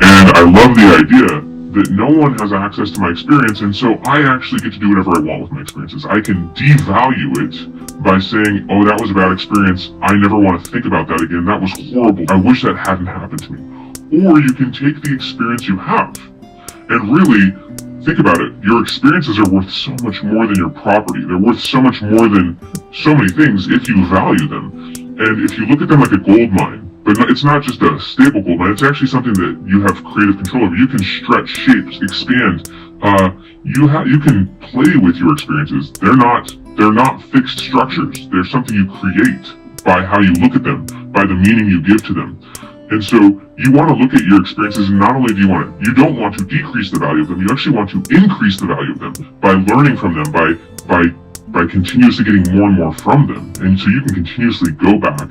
And I love the idea that no one has access to my experience, and so I actually get to do whatever I want with my experiences. I can devalue it by saying, oh, that was a bad experience. I never want to think about that again. That was horrible. I wish that hadn't happened to me. Or you can take the experience you have and really think about it. Your experiences are worth so much more than your property. They're worth so much more than so many things if you value them. And if you look at them like a gold mine, but it's not just a stable gold mine, it's actually something that you have creative control over. You can stretch shapes, expand. You can play with your experiences. They're not fixed structures. They're something you create by how you look at them, by the meaning you give to them. And so you want to look at your experiences, and not only you don't want to decrease the value of them, you actually want to increase the value of them by learning from them, by continuously getting more and more from them. And so you can continuously go back,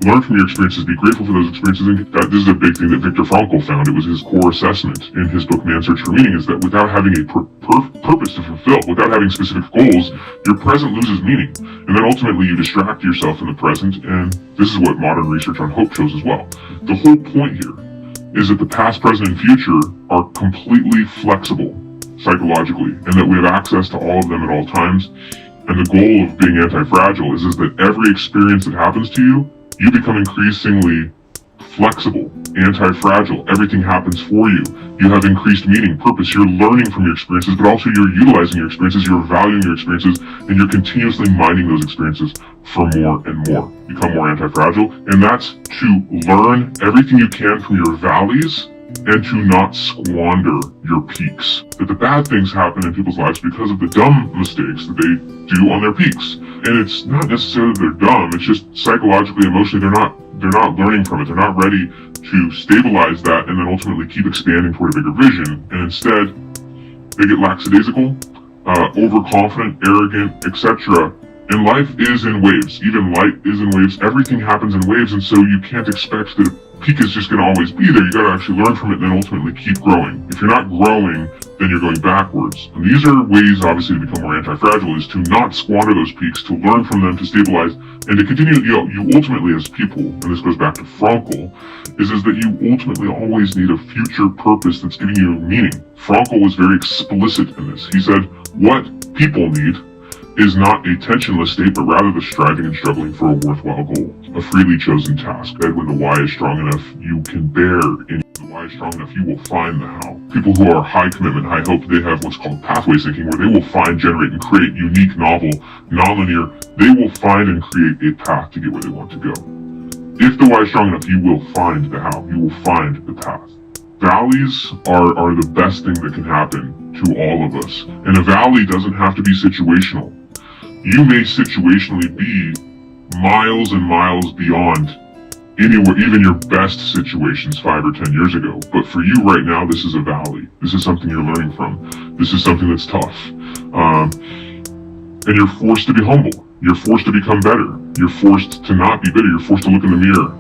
learn from your experiences, be grateful for those experiences. And this is a big thing that Viktor Frankl found. It was his core assessment in his book, Man's Search for Meaning, is that without having a purpose to fulfill, without having specific goals, your present loses meaning. And then ultimately you distract yourself in the present, and this is what modern research on hope shows as well. The whole point here is that the past, present, and future are completely flexible psychologically, and that we have access to all of them at all times. And the goal of being anti-fragile is that every experience that happens to you, you become increasingly flexible, anti-fragile. Everything happens for you. You have increased meaning, purpose. You're learning from your experiences, but also you're utilizing your experiences, you're valuing your experiences, and you're continuously mining those experiences for more and more. Become more anti-fragile, and that's to learn everything you can from your valleys and to not squander your peaks. That the bad things happen in people's lives because of the dumb mistakes that they do on their peaks. And it's not necessarily that they're dumb, it's just psychologically, emotionally, they're not learning from it. They're not ready to stabilize that and then ultimately keep expanding toward a bigger vision. And instead, they get lackadaisical, overconfident, arrogant, etc. And life is in waves. Even light is in waves. Everything happens in waves, and so you can't expect that a peak is just going to always be there. You got to actually learn from it and then ultimately keep growing. If you're not growing, then you're going backwards. And these are ways, obviously, to become more anti-fragile, is to not squander those peaks, to learn from them, to stabilize, and to continue. You ultimately, as people, and this goes back to Frankl, is that you ultimately always need a future purpose that's giving you meaning. Frankl was very explicit in this. He said, what people need is not a tensionless state, but rather the striving and struggling for a worthwhile goal, a freely chosen task. When the why is strong enough, you can bear, and the why is strong enough, you will find the how. People who are high commitment, high hope, they have what's called pathways thinking, where they will find, generate, and create unique, novel, nonlinear. They will find and create a path to get where they want to go. If the why is strong enough, you will find the how. You will find the path. Valleys are the best thing that can happen to all of us. And a valley doesn't have to be situational. You may situationally be miles and miles beyond anywhere, even your best situations 5 or 10 years ago. But for you right now, this is a valley. This is something you're learning from. This is something that's tough. And you're forced to be humble. You're forced to become better. You're forced to not be bitter. You're forced to look in the mirror.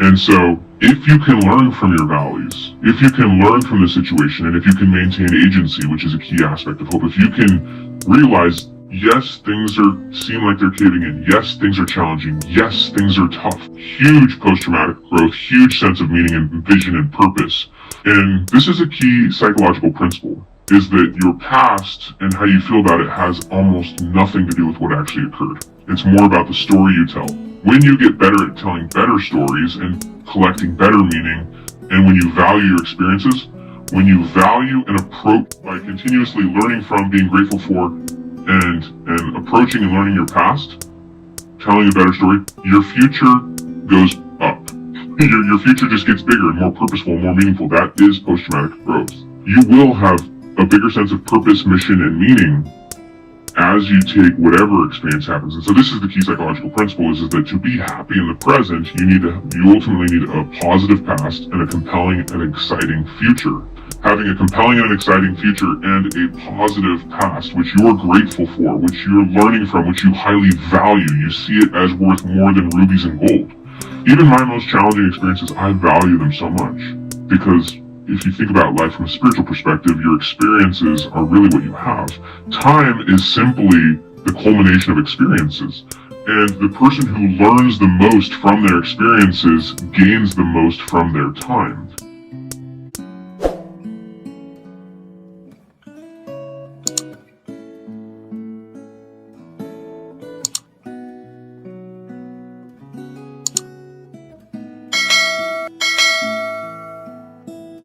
And so, if you can learn from your valleys, if you can learn from the situation, and if you can maintain agency, which is a key aspect of hope, if you can realize, yes, things seem like they're caving in. Yes, things are challenging. Yes, things are tough. Huge post-traumatic growth, huge sense of meaning and vision and purpose. And this is a key psychological principle, is that your past and how you feel about it has almost nothing to do with what actually occurred. It's more about the story you tell. When you get better at telling better stories and collecting better meaning, and when you value your experiences, when you value and approach by continuously learning from, being grateful for, and approaching and learning your past, telling a better story, your future goes up. Your future just gets bigger and more purposeful and more meaningful. That is post-traumatic growth. You will have a bigger sense of purpose, mission, and meaning as you take whatever experience happens. And so this is the key psychological principle, is that to be happy in the present, you ultimately need a positive past and a compelling and exciting future. Having a compelling and exciting future and a positive past, which you're grateful for, which you're learning from, which you highly value. You see it as worth more than rubies and gold. Even my most challenging experiences, I value them so much. Because if you think about life from a spiritual perspective, your experiences are really what you have. Time is simply the culmination of experiences. And the person who learns the most from their experiences gains the most from their time.